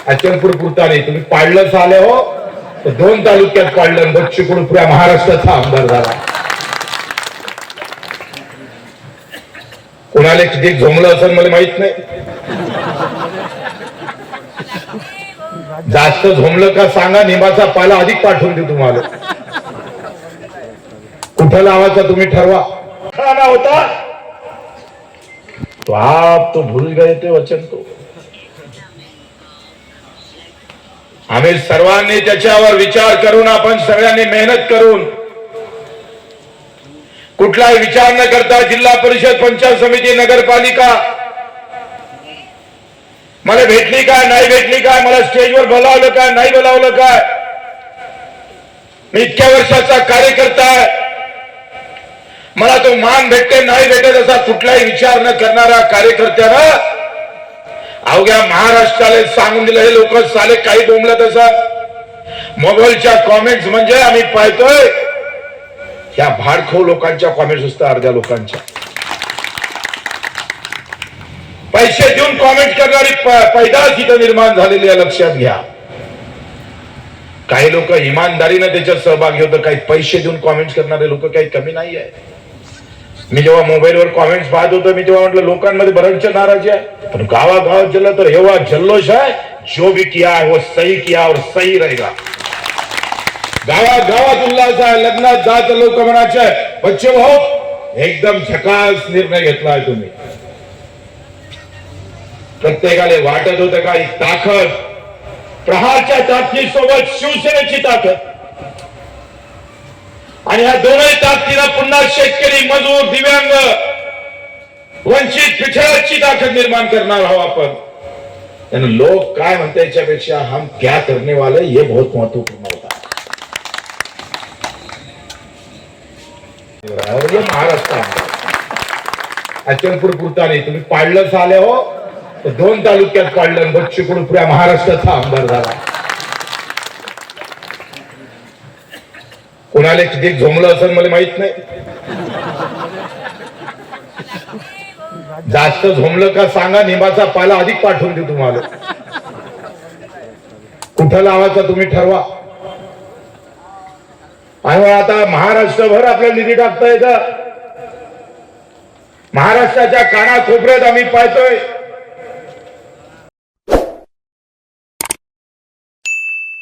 अचलपूर पुरता नाही, तुम्ही पाडलं आले हो तर 2 तालुक्यात पाडलं. बच्चू कडू पुऱ्या महाराष्ट्राचा आमदार झाला. कोणाला किती झोमलं असं मला माहित नाही. जास्त झोमलं का सांगा, निंबाचा पाला अधिक पाठवून देऊ तुम्हाला. कुठं लावायचा तुम्ही ठरवा. खाना होता तो आप तो भूल गए ते वचन. तो आम्ही सर्वांनी त्याच्यावर विचार करून, आपण सगळ्यांनी मेहनत करून, कुठलाही विचार न करता जिल्हा परिषद, पंचायत समिती, नगरपालिका मला भेटली काय नाही भेटली काय, मला स्टेजवर बोलावलं काय नाही बोलावलं काय, मी इतक्या वर्षाचा कार्यकर्ता आहे, मला तो मान भेटते नाही भेटत असा कुठलाही विचार न करणारा कार्यकर्त्याला अवघ्या महाराष्ट्राला सांगून दिलं, हे लोक साले काही बोंबलत असत. मोबाईलच्या कॉमेंट्स म्हणजे आम्ही पाहतोय या भाडखो लोकांच्या कॉमेंट्स असतात. अर्ध्या लोकांच्या पैसे देऊन कॉमेंट करणारी पैदास इथं निर्माण झालेली आहे, लक्षात घ्या. काही लोक इमानदारीने त्याच्यात सहभागी होतं, काही पैसे देऊन कॉमेंट करणारे लोक काही कमी नाही आहे. मी जेव्हा मोबाईलवर कॉमेंट्स पाहत होतो, मी तेव्हा म्हटलं लोकांमध्ये बरंच नाराजी आहे, पण गावागावात जल्ला तर एवढा जल्लोष आहे, जो भी किया है वो सही किया और सही रहेगा. गावागावात उल्हास आहे. लग्नात जात लोक म्हणायचे बच्चे भाऊ एकदम झकास निर्णय घेतला आहे तुम्ही. प्रत्येकाला वाटत होतं का ही ताकद, प्रहारच्या ताकदीसोबत शिवसेनेची ताकद, आणि या दोन्ही ताकदीला पुन्हा शेतकरी, मजूर, दिव्यांग, वंचित, पिछड़ाची ताकद निर्माण करणार आहोत आपण. लोक काय म्हणते याच्यापेक्षा हम क्या करने वाले ये बहुत महत्वपूर्ण होता. महाराष्ट्र अचलपूर पुरता नाही, तुम्ही पाडलं आले हो तर 2 तालुक्यात पाडलं. बच्चू कडू पुऱ्या महाराष्ट्राचा आमदार झाला. कोणाला किती झोमलं असं मला माहित नाही. जास्त झोमलं का सांगा, निंबाचा पाला अधिक पाठवून देऊ तुम्हाला. कुठं लावायचा तुम्ही ठरवा. आणि आता महाराष्ट्रभर आपल्याला निधी टाकता येतं. महाराष्ट्राच्या कानाकोपऱ्यात आम्ही पाहतोय